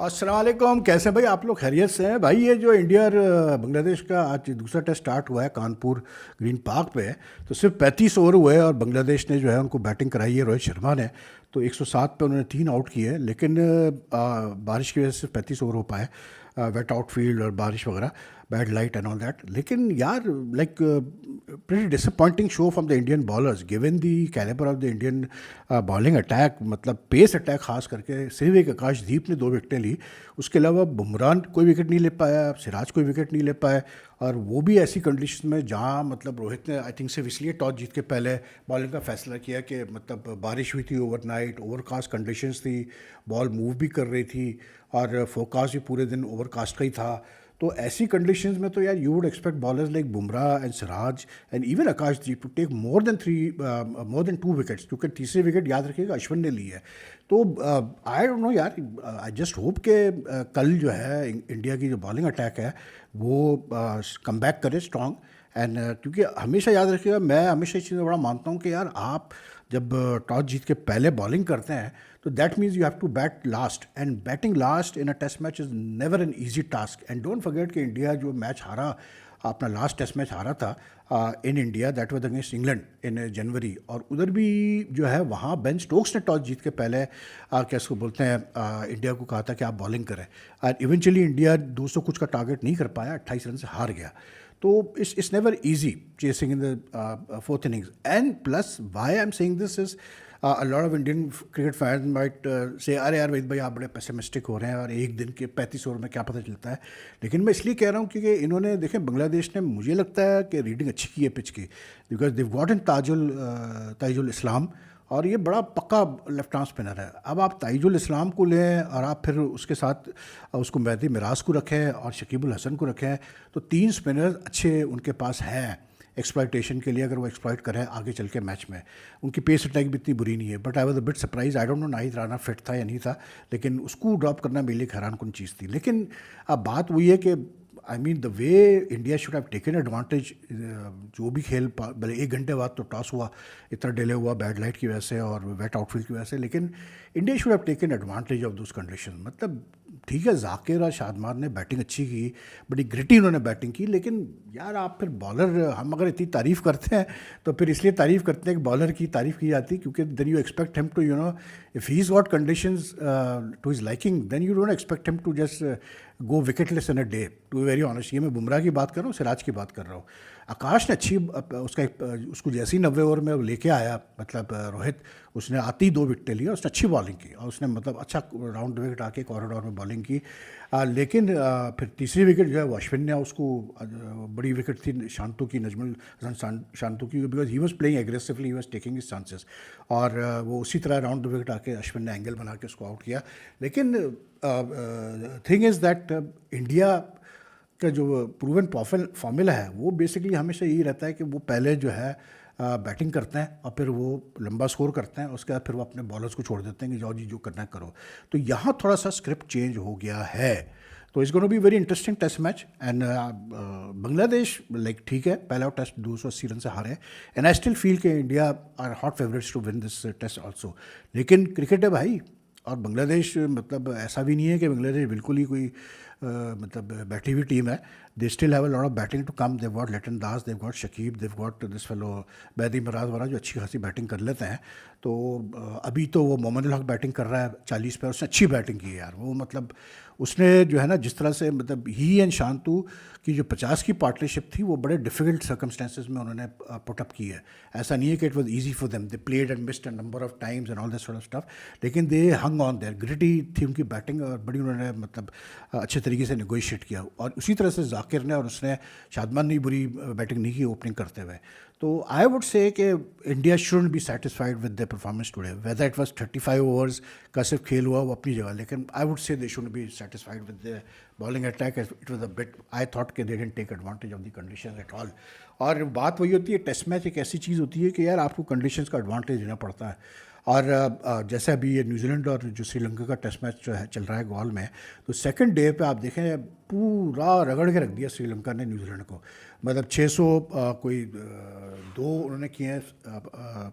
अस्सलाम वालेकुम। कैसे हैं भाई आप लोग? खैरियत से हैं भाई? ये जो इंडिया और बांग्लादेश का आज दूसरा टेस्ट स्टार्ट हुआ है कानपुर ग्रीन पार्क पे, तो सिर्फ 35 ओवर हुए और बांग्लादेश ने जो है उनको बैटिंग कराई है रोहित शर्मा ने। तो 107 पे उन्होंने 3 आउट किए, लेकिन बारिश की वजह से सिर्फ 35 ओवर हो पाए। वेट आउटफील्ड और बारिश वगैरह, bad light and all that. लेकिन यार, like pretty disappointing show from the Indian bowlers given the caliber of the Indian bowling attack। मतलब पेस अटैक खास करके सिर्फ एक आकाशदीप ने 2 विकेटें ली, उसके अलावा बुमराह कोई विकेट नहीं ले पाया, सिराज कोई विकेट नहीं ले पाए। और वो भी ऐसी कंडीशन में जहाँ मतलब रोहित ने आई थिंक सिर्फ इसलिए टॉस जीत के पहले बॉलिंग का फैसला किया कि मतलब बारिश हुई थी ओवरनाइट, ओवरकास्ट कंडीशंस थी, बॉल मूव भी कर रही थी और फोरकास्ट भी पूरे दिन ओवरकास्ट का ही था। तो ऐसी कंडीशंस में तो यार you would expect bowlers like Bumrah and Siraj and even Akashdeep to take more than 2 wickets, क्योंकि तीसरे विकेट याद रखिएगा अश्विन ने ली है। तो आई डोंट नो यार, आई जस्ट होप कि कल जो है इंडिया की जो बॉलिंग अटैक है वो कम बैक करे स्ट्रॉन्ग। एंड क्योंकि हमेशा याद रखिएगा, मैं हमेशा इस चीज़ में बड़ा मानता हूँ कि यार आप जब टॉस जीत के पहले बॉलिंग करते हैं तो that means you have to bat last, and batting last in a test match is never an easy task. And don't forget कि इंडिया जो मैच हारा, अपना लास्ट टेस्ट मैच हारा था in India, that was against England in January. और उधर भी जो है वहाँ बेन स्टोक्स ने टॉस जीत के पहले क्या इसको बोलते हैं इंडिया को कहा था कि आप बॉलिंग करें, और इवेंचुअली इंडिया 200 कुछ का टारगेट नहीं कर पाया, 28 रन से हार गया। तो it's never easy chasing in the fourth innings. And plus, why I'm saying this is a lot of Indian cricket fans might say, अरे यार वहीद भाई आप बड़े पेसिमिस्टिक हो रहे हैं और एक दिन के 35 ओवर में क्या पता चलता है। लेकिन मैं इसलिए कह रहा हूँ क्योंकि इन्होंने देखें, बांग्लादेश ने मुझे लगता है कि रीडिंग अच्छी की है पिच की, बिकॉज दिव गॉट इन ताजुल इस्लाम, और ये बड़ा पक्का लेफ्ट आर्म स्पिनर है। अब आप ताइजुल इस्लाम को लें और आप फिर उसके साथ उसको मेहदी मिराज को रखें और शकीबुल हसन को रखें, तो 3 स्पिनर अच्छे उनके पास हैं एक्सप्लॉइटेशन के लिए, अगर वो एक्सप्लॉइट करें आगे चल के मैच में। उनकी पेस अटैक भी इतनी बुरी नहीं है, but I was a bit surprise. I don't know Nahid Rana fit था या नहीं था, लेकिन उसको ड्रॉप करना मेरे लिए हैरान कुन चीज़ थी। लेकिन अब बात वही है कि I mean the way India should have taken advantage, जो भी खेल भले 1 घंटे बाद तो टॉस हुआ, इतना डिले हुआ बैड लाइट की वजह से और वेट आउटफील्ड की वजह से, लेकिन India should have taken advantage of those condition. मतलब ठीक है, जाकिर और शादमार ने बैटिंग अच्छी की, बड़ी ग्रिटी उन्होंने बैटिंग की, लेकिन यार आप फिर बॉलर, हम अगर इतनी तारीफ़ करते हैं तो फिर इसलिए तारीफ़ करते हैं कि बॉलर की तारीफ़ की जाती है क्योंकि then you expect him to if he is got conditions to his liking, then you don't expect him to just go wicketless in a day, to be very honest. ये मैं बुमराह की बात कर रहा हूँ, सिराज की बात कर रहा हूँ। आकाश ने अच्छी उसको जैसे ही 90 ओवर में वो लेके आया, मतलब रोहित, उसने आती ही 2 विकेटें ली, उसने अच्छी बॉलिंग की और उसने मतलब अच्छा राउंड विकेट आके कॉरिडोर में बॉलिंग की। लेकिन फिर तीसरी विकेट जो है वो अश्विन ने उसको, बड़ी विकेट थी शांतु की, नजमुल हसन शांतु की, because he was playing aggressively, he was taking his chances, और वो उसी तरह राउंड विकेट आके अश्विन ने एंगल बना के उसको आउट किया। लेकिन थिंग इज़ दैट इंडिया का जो प्रूवन फॉर्मूला है वो बेसिकली हमेशा यही रहता है कि वो पहले जो है बैटिंग करते हैं और फिर वो लंबा स्कोर करते हैं, उसके बाद फिर वो अपने बॉलर्स को छोड़ देते हैं कि जाओ जी जो करना है करो। तो यहाँ थोड़ा सा स्क्रिप्ट चेंज हो गया है। तो it's gonna be very interesting test match. And Bangladesh like ठीक है, पहला टेस्ट 280 रन से हारे, एंड आई स्टिल फील कि India are hot favourites to win this test also. लेकिन क्रिकेट है भाई, और बांग्लादेश मतलब ऐसा भी नहीं है कि बांग्लादेश बिल्कुल ही कोई मतलब बैठी हुई टीम है। They still have a lot of batting to come. They've got Liton Das, they've got Shakib, they've got this fellow Mehidy Miraz वाला जो अच्छी खासी बैटिंग कर लेते हैं। तो अभी तो वो मोहम्मद उल हक बैटिंग कर रहा है 40 पे, उसने अच्छी बैटिंग की है यार। वो मतलब उसने जो है ना, जिस तरह से मतलब ही एंड शांतु की जो 50 की पार्टनरशिप थी वो बड़े डिफिकल्ट सर्कमस्टेंसेज में उन्होंने पुटअप की है। ऐसा नहीं है कि it was easy for them, they played and missed a number of times and all that sort of stuff, लेकिन दे हंग ऑन देयर, ग्रिटी थी उनकी बैटिंग और बड़ी उन्होंने मतलब अच्छे तरीके से नेगोशिएट किया। और उसी तरह से जाकिर ने और उसने शादमान ने बुरी बैटिंग नहीं की ओपनिंग करते हुए। तो आई वुड से कि India shouldn't be satisfied with the performance today, whether it was 35 overs का सिर्फ खेल हुआ वो अपनी जगह, लेकिन I would say they shouldn't be satisfied with the bowling attack. It was a bit, I thought कि they didn't take advantage of the conditions at all. और बात वही होती है, टेस्ट मैच एक ऐसी चीज़ होती है कि यार आपको कंडीशंस का एडवांटेज लेना पड़ता है। और जैसे अभी ये न्यूजीलैंड और जो श्रीलंका का टेस्ट मैच जो है चल रहा है गॉल में, तो सेकंड डे पे आप देखें पूरा रगड़ के रख दिया श्रीलंका ने न्यूजीलैंड को। मतलब 600 कोई दो उन्होंने किए हैं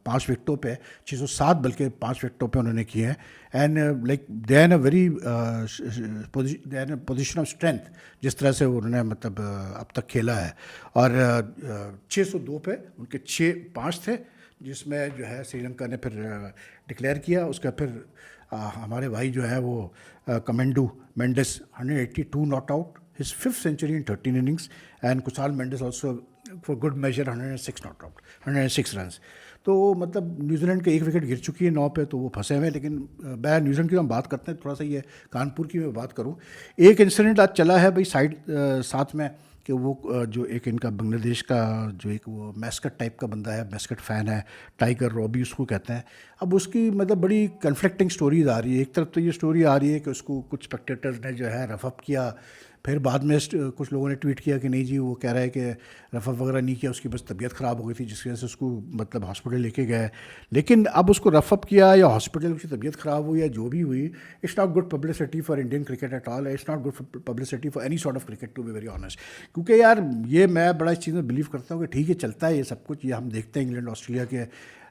5 विकेटों पे, 607 बल्कि 5 विकेटों पे उन्होंने किए हैं। And like they are in a very they are in position of strength जिस तरह से उन्होंने मतलब अब तक खेला है। और 602 पे उनके 5 थे, जिसमें जो है श्रीलंका ने फिर डिक्लेयर किया। उसका फिर हमारे भाई जो है वो Kamindu Mendis 182 not out, his 5th century in 13 innings, and Kusal Mendis also for good major 106 not out, 106 runs. तो मतलब न्यूजीलैंड के एक विकेट गिर चुकी है 9 पे, तो वो फंसे हुए हैं। लेकिन मैं न्यूजीलैंड की हम बात करते हैं, थोड़ा सा ये कानपुर की मैं बात करूँ। एक इंसिडेंट आज चला है भाई साइड साथ में, कि वो जो एक इनका बांग्लादेश का जो एक वो मैस्कट टाइप का बंदा है, मैस्कट फ़ैन है, टाइगर रॉबी उसको कहते हैं। अब उसकी मतलब बड़ी कन्फ्लिक्टिंग स्टोरीज आ रही है। एक तरफ तो ये स्टोरी आ रही है कि उसको कुछ स्पेक्टेटर्स ने जो है रफ अप किया, फिर बाद में कुछ लोगों ने ट्वीट किया कि नहीं जी वो कह रहा है कि रफ अप वगैरह नहीं किया, उसकी बस तबीयत ख़राब हो गई थी जिसकी वजह से उसको मतलब हॉस्पिटल लेके गए। लेकिन अब उसको रफ अप किया या हॉस्पिटल उसकी तबीयत ख़राब हुई या जो भी हुई, it's not good publicity for Indian cricket at all, it's not good publicity for any sort of cricket to be very honest. क्योंकि यार ये मैं बड़ा इस चीज़ में बिलीव करता हूँ कि ठीक है चलता है ये सब कुछ, ये हम देखते हैं इंग्लैंड ऑस्ट्रेलिया के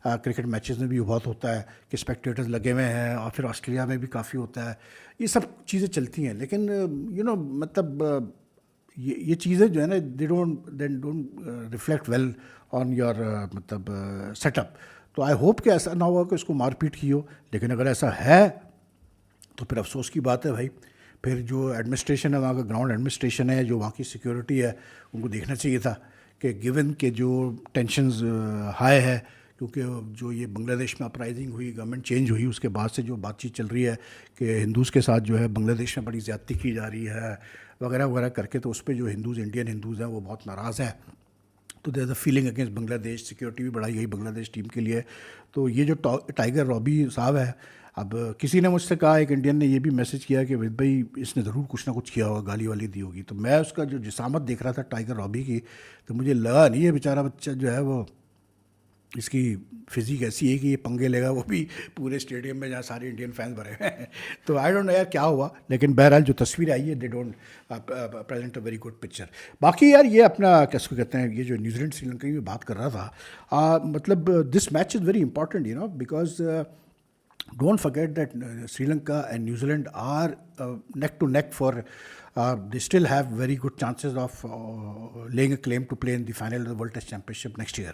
क्रिकेट मैचेस में भी बहुत होता है कि स्पेक्टेटर्स लगे हुए हैं, और फिर ऑस्ट्रेलिया में भी काफ़ी होता है, ये सब चीज़ें चलती हैं। लेकिन यू नो मतलब ये चीज़ें जो है ना they don't reflect well on your मतलब सेटअप। तो आई होप कि ऐसा ना हो कि उसको मारपीट की हो, लेकिन अगर ऐसा है तो फिर अफसोस की बात है भाई। फिर जो एडमिनिस्ट्रेशन है, वहाँ का ग्राउंड एडमिनिस्ट्रेशन है, जो वहाँ की सिक्योरिटी है, उनको देखना चाहिए था कि गिवन के जो टेंशन्स हाई है, क्योंकि जो ये बांग्लादेश में अपराइजिंग हुई, गवर्नमेंट चेंज हुई, उसके बाद से जो बातचीत चल रही है कि हिंदूज़ के साथ जो है बांग्लादेश में बड़ी ज़्यादती की जा रही है वगैरह वगैरह करके, तो उस पर जो हिंदूज़, इंडियन हिंदूज़ हैं, वो बहुत नाराज़ हैं। तो there a feeling against Bangladesh, security भी बढ़ाई गई बांग्लादेश टीम के लिए। तो ये जो टाइगर रॉबी साहब है, अब किसी ने मुझसे कहा, एक इंडियन ने ये भी मैसेज किया कि विद भाई इसने ज़रूर कुछ ना कुछ किया होगा, गाली वाली दी होगी। तो मैं उसका जो जिसामत देख रहा था टाइगर रॉबी की, तो मुझे लगा नहीं है बेचारा बच्चा जो है वो, इसकी फिजिक ऐसी है कि ये पंगे लेगा, वो भी पूरे स्टेडियम में जहाँ सारे इंडियन फैंस भरे हुए हैं। तो आई डोंट नो यार क्या हुआ, लेकिन बहरहाल जो तस्वीर आई है they don't present a very good picture. बाकी यार ये अपना कैसे कहते हैं, ये जो न्यूजीलैंड श्रीलंका की बात कर रहा था, मतलब this match is very important you know, because don't forget that Sri Lanka and New Zealand are neck to neck for they still have very good chances of laying a claim to play in the final of the World Test Championship next year.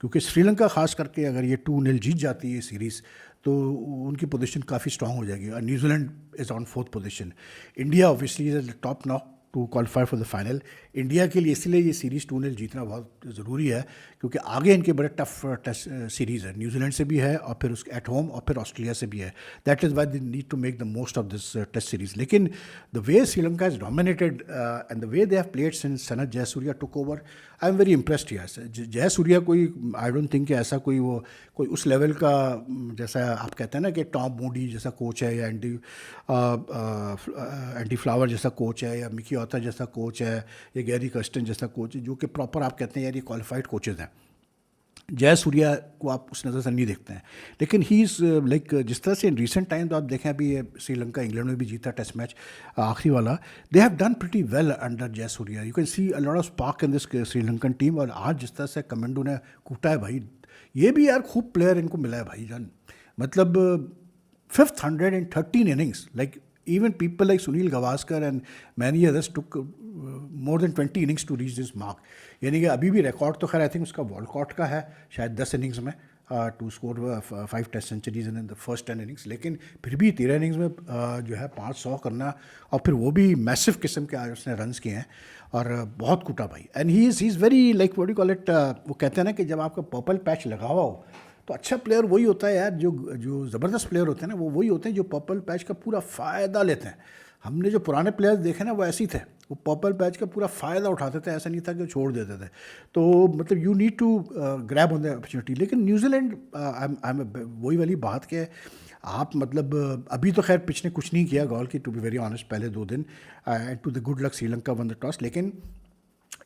क्योंकि श्रीलंका खास करके अगर ये 2-0 जीत जाती है series, तो उनकी position काफ़ी स्ट्रांग हो जाएगी। और New Zealand is on 4th position. India obviously is at the top now to qualify for the final. India के लिए इसलिए ये सीरीज़ 2-0 जीतना बहुत ज़रूरी है, क्योंकि आगे इनके बड़े टफ टेस्ट सीरीज़ है, न्यूजीलैंड से भी है और फिर उसके एट होम और फिर ऑस्ट्रेलिया से भी है। That is why they need to make the most of this test series. लेकिन the way Sri Lanka is dominated and the way they have played since Sanath Jayasuriya took over, I am very impressed. यार जयसूर्या कोई I don't think कि ऐसा कोई उस level का, जैसा आप कहते हैं ना कि टॉम मूडी जैसा कोच है, या एंडी फ्लावर जैसा कोच है, या मिकी ऑथर जैसा कोच है, या गैरी कर्स्टन जैसा कोच है, जो कि प्रॉपर आप कहते हैं यार ये क्वालिफाइड कोचेज़ हैं। जयसूर्या को आप उस नज़र से नहीं देखते हैं, लेकिन ही इज़ लाइक जिस तरह से इन रिसेंट टाइम तो आप देखें, अभी ये श्रीलंका इंग्लैंड में भी जीता टेस्ट मैच आखिरी वाला, they have done pretty well under Jayasuriya. You can see a lot of spark in this Sri Lankan team. और आज जिस तरह से कमेंडू ने कूटा है भाई, ये भी यार खूब प्लेयर इनको मिला है भाई जान। मतलब 5th 113 innings, like even people like Sunil Gavaskar and many others took more than 20 innings to reach this mark. यानी कि अभी भी रिकॉर्ड तो खैर आई थिंक उसका वॉलकॉट का है शायद 10 innings में to score 5 test centuries in the first 10 innings। लेकिन फिर भी 13 innings में जो है 500 करना, और फिर वो भी मैसिव किस्म के आज उसने रन्स किए हैं, और बहुत कूटा भाई। And he is very like what you call it, वो कहते हैं ना कि जब आपका पर्पल पैच लगा हुआ हो तो अच्छा प्लेयर वही होता है यार, जो ज़बरदस्त प्लेयर होते हैं ना, वो वही होते हैं जो पर्पल पैच का पूरा फ़ायदा लेते हैं। हमने जो पुराने प्लेयर्स देखे ना वो ऐसे ही थे, वो पर्पल पैच का पूरा फ़ायदा उठाते थे, ऐसा नहीं था कि छोड़ देते थे। तो मतलब you need to grab on the opportunity. लेकिन न्यूजीलैंड वही वाली बात के आप मतलब अभी तो खैर पिच ने कुछ नहीं किया गॉल की, टू बी वेरी ऑनेस्ट, पहले 2 दिन to the good luck Sri Lanka won the toss. लेकिन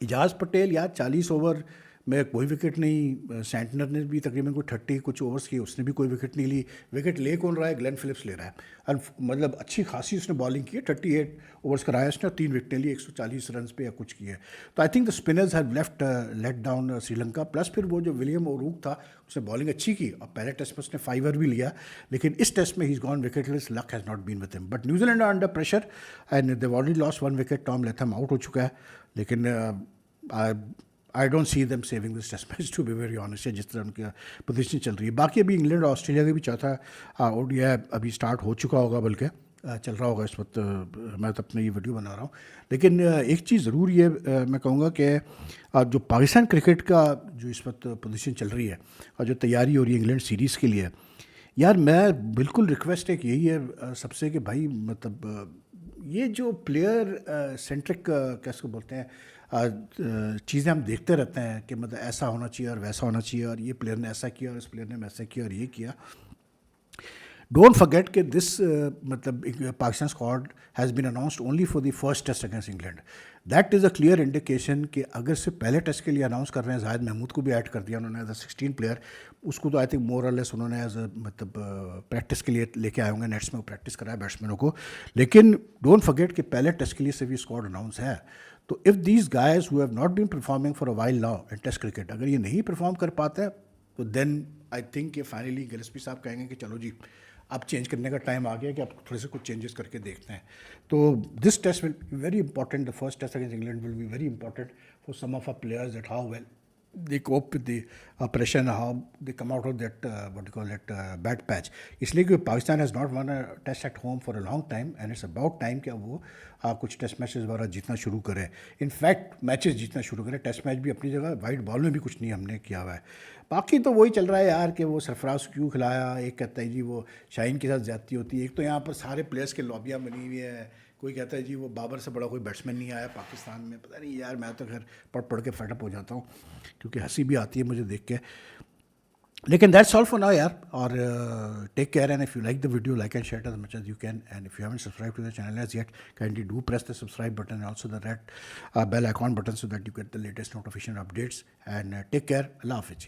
इजाज़ पटेल यार 40 ओवर में कोई विकेट नहीं, सेंटनर ने भी तकरीबन कोई 30 कुछ ओवर्स किए, उसने भी कोई विकेट नहीं ली। विकेट ले कौन रहा है? ग्लेन फिलिप्स ले रहा है। और मतलब अच्छी खासी उसने बॉलिंग की है, 38 ओवर्स कराया उसने और 3 विकेटें ली 140 रन पे या कुछ किए। तो I think the spinners have let down Sri Lanka. Plus फिर वो जो विलियम ओरूक था उसने बॉलिंग अच्छी की और पहले टेस्ट में उसने 5 भी लिया, लेकिन इस टेस्ट में ही is gone wicketless, luck has not been with him. But New Zealand are under pressure and they already lost 1 wicket. Tom Latham out हो चुका है, लेकिन I don't see them saving this test match, to be very honest, जिस तरह उनकी position चल रही है। बाकी अभी इंग्लैंड और ऑस्ट्रेलिया का भी चौथा ओडीआई अभी स्टार्ट हो चुका होगा, बल्कि चल रहा होगा इस वक्त। मैं तो अपने ये वीडियो बना रहा हूँ, लेकिन एक चीज़ ज़रूर ये मैं कहूँगा कि जो पाकिस्तान क्रिकेट का जो इस वक्त पोजीशन चल रही है और जो तैयारी हो रही है इंग्लैंड सीरीज़ के लिए, यार मैं बिल्कुल रिक्वेस्ट एक यही है सबसे कि भाई मतलब ये जो प्लेयर सेंट्रिक कैसे बोलते हैं चीज़ें हम देखते रहते हैं कि मतलब ऐसा होना चाहिए और वैसा होना चाहिए और ये प्लेयर ने ऐसा किया और इस प्लेयर ने वैसा किया और ये किया। डोंट फॉरगेट कि दिस मतलब Pakistan squad has been announced only for the first test against England. That is a clear indication कि अगर सिर्फ पहले टेस्ट के लिए अनाउंस कर रहे हैं, जाहिद महमूद को भी ऐड कर दिया उन्होंने एज अ 16 प्लेयर, उसको तो आई थिंक मोर और लेस उन्होंने एज अ मतलब प्रैक्टिस के लिए लेके आए होंगे, नेट्स में प्रैक्टिस कराया बैट्समैनों को। लेकिन डोंट फॉरगेट कि पहले टेस्ट के लिए से भी स्क्वाड अनाउंस है। तो if these guys who have not been performing for a while now in test cricket, अगर ये नहीं परफॉर्म कर पाते हैं तो देन आई थिंक कि फाइनली गिलस्पी साहब कहेंगे कि चलो जी अब चेंज करने का टाइम आ गया कि अब थोड़े से कुछ चेंजेस करके देखते हैं। तो this test will be very important, the first test against England will be very important for some of our players that how well they cope with the pressure and how they come out of that what you call it bad patch. इसलिए कि Pakistan has not won a test at home for a long time and it's about time कि वो कुछ test matches वगैरह जीतना शुरू करें, in fact matches जीतना शुरू करें। टेस्ट मैच भी अपनी जगह, वाइट बॉल में भी कुछ नहीं हमने किया हुआ है। बाकी तो वही चल रहा है यार कि वो सरफराज क्यों खिलाया, एक कहता है जी वो शाहीन के साथ ज़्यादती होती है। एक तो यहाँ पर सारे प्लेयर्स के लॉबियाँ बनी हुई है, कोई कहता है जी वो बाबर से बड़ा कोई बैट्समैन नहीं आया पाकिस्तान में। पता नहीं यार, मैं तो खैर पढ़ पढ़ के फेडअप हो जाता हूँ क्योंकि हंसी भी आती है मुझे देख के। लेकिन दैट्स ऑल फॉर नाउ यार, और take care and if you like the video like and share as much as you can, and if you haven't subscribe to the channel as yet kindly do press the subscribe button and also the red bell icon button so that you get the latest notification updates, and take care. अल्लाह हाफिज़।